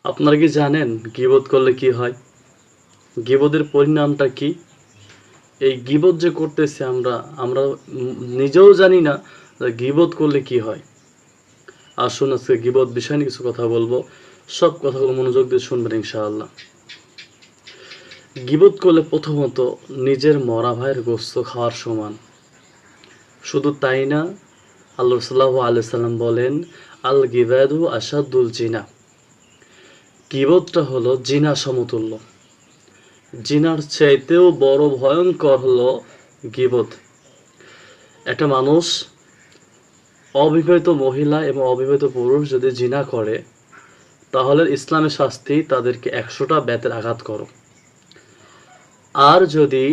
আপনারা কি জানেন গীবত করলে কি হয়? গীবতের পরিণামটা কি? এই গীবত যে করতেছি আমরা নিজেও জানি না যে গীবত করলে কি হয়। আসুন আজকে গীবত বিষয় নিয়ে কিছু কথা বলবো। সব কথাগুলো মনোযোগ দিয়ে শুনবেন ইনশাআল্লাহ। গীবত করলে প্রথমত নিজের মরা ভাইয়ের গোশত খাওয়ার সমান। শুধু তাই না, আল্লাহ সাল্লাল্লাহু আলাইহি সাল্লাম বলেন, আল গিবাদু আসাদুল জিনা। গীবতটা হলো জিনা সমতুল্য। জিনার চাইতেও বড় ভয়ঙ্কর হলো গীবত। একটা মানুষ, অবিবাহিত মহিলা এবং অবিবাহিত পুরুষ যদি জিনা করে, তাহলে ইসলামের শাস্তি তাদেরকে 100টা বেতের আঘাত করো। আর যদি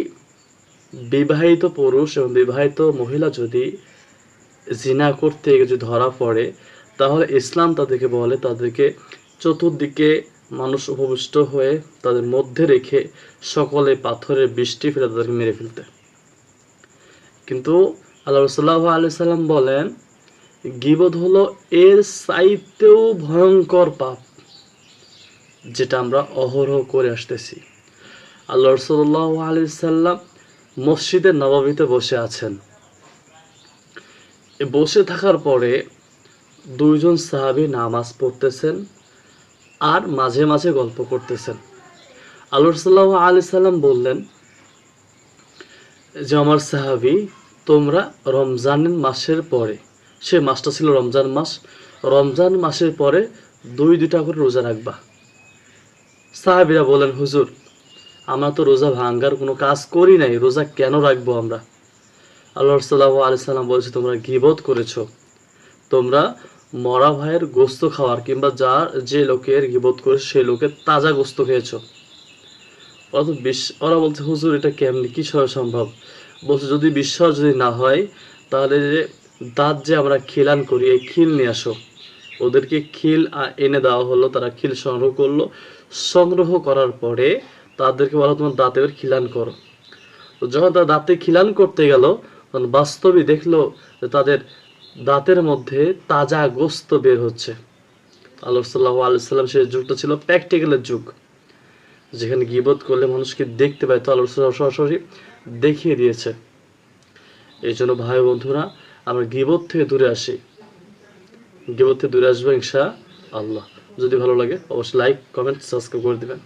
বিবাহিত পুরুষ এবং বিবাহিত মহিলা যদি জিনা করতে গিয়ে যদি ধরা পড়ে, তাহলে ইসলাম তাদেরকে বলে তাদেরকে চতুর্দিকে মানুষ উপবিষ্ট হয়ে তাদের মধ্যে রেখে সকলে পাথরের বৃষ্টি ফেলে তাদেরকে মেরে ফেলতে। কিন্তু আল্লাহ সাল্লাল্লাহু আলাইহি সাল্লাম বলেন, গীবত হলো এর চাইতেও ভয়ঙ্কর পাপ, যেটা আমরা অহরহ করে আসতেছি। আল্লাহ সাল্লাল্লাহু আলাইহি সাল্লাম মসজিদে নববীতে বসে আছেন। বসে থাকার পরে দুইজন সাহাবী নামাজ পড়তেছেন আর মাঝে মাঝে গল্প করতেছেন। আল্লাহ সাল্লাল্লাহু আলাইহি সাল্লাম বললেন যে, আমার সাহাবী, তোমরা রমজান মাসের পরে, সে মাসটা ছিল রমজান মাস, রমজান মাসের পরে দুইটা করে রোজা রাখবা। সাহাবীরা বলেন, হুজুর, আমরা তো রোজা ভাঙ্গার কোনো কাজ করি নাই, রোজা কেন রাখবো আমরা? আল্লাহ সাল্লাল্লাহু আলাইহি সাল্লাম বলছে, তোমরা গীবত করেছো, তোমরা মরা ভাইয়ের গোস্ত খাওয়ার কিংবা যে লোকের গীবত করে সেই লোকের তাজা গোস্ত খেয়েছো। ওরা বলছে, হুজুর, এটা কেমনি, কি সম্ভব? বলছে, যদি বিশ্বাস যদি না হয়, তাহলে যে দাঁত যে আমরা খিলান করি, এই খিল নিয়ে আসো। ওদেরকে খিল এনে দেওয়া হলো, তারা খিল সংগ্রহ করলো। সংগ্রহ করার পরে তাদেরকে বলা, তোমার দাঁতে খিলান করো। তো যখন তারা দাঁতে খিলান করতে গেল, তখন বাস্তবে দেখলো যে তাদের দাঁতের মধ্যে তাজা গোস্ত বের হচ্ছে। আল্লাহ সাল্লাল্লাহু আলাইহি সাল্লাম, সেই যুগটা ছিল প্র্যাকটিক্যালের যুগ, যেখানে গীবত করলে মানুষকে দেখতে পায়, তো আল্লাহ সরাসরি দেখিয়ে দিয়েছে। এই জন্য ভাই বন্ধুরা, আমরা গীবত থেকে দূরে আসি, গীবত থেকে দূরে আসবো ইনশাআল্লাহ। যদি ভালো লাগে অবশ্যই লাইক, কমেন্ট, সাবস্ক্রাইব করে দিবেন।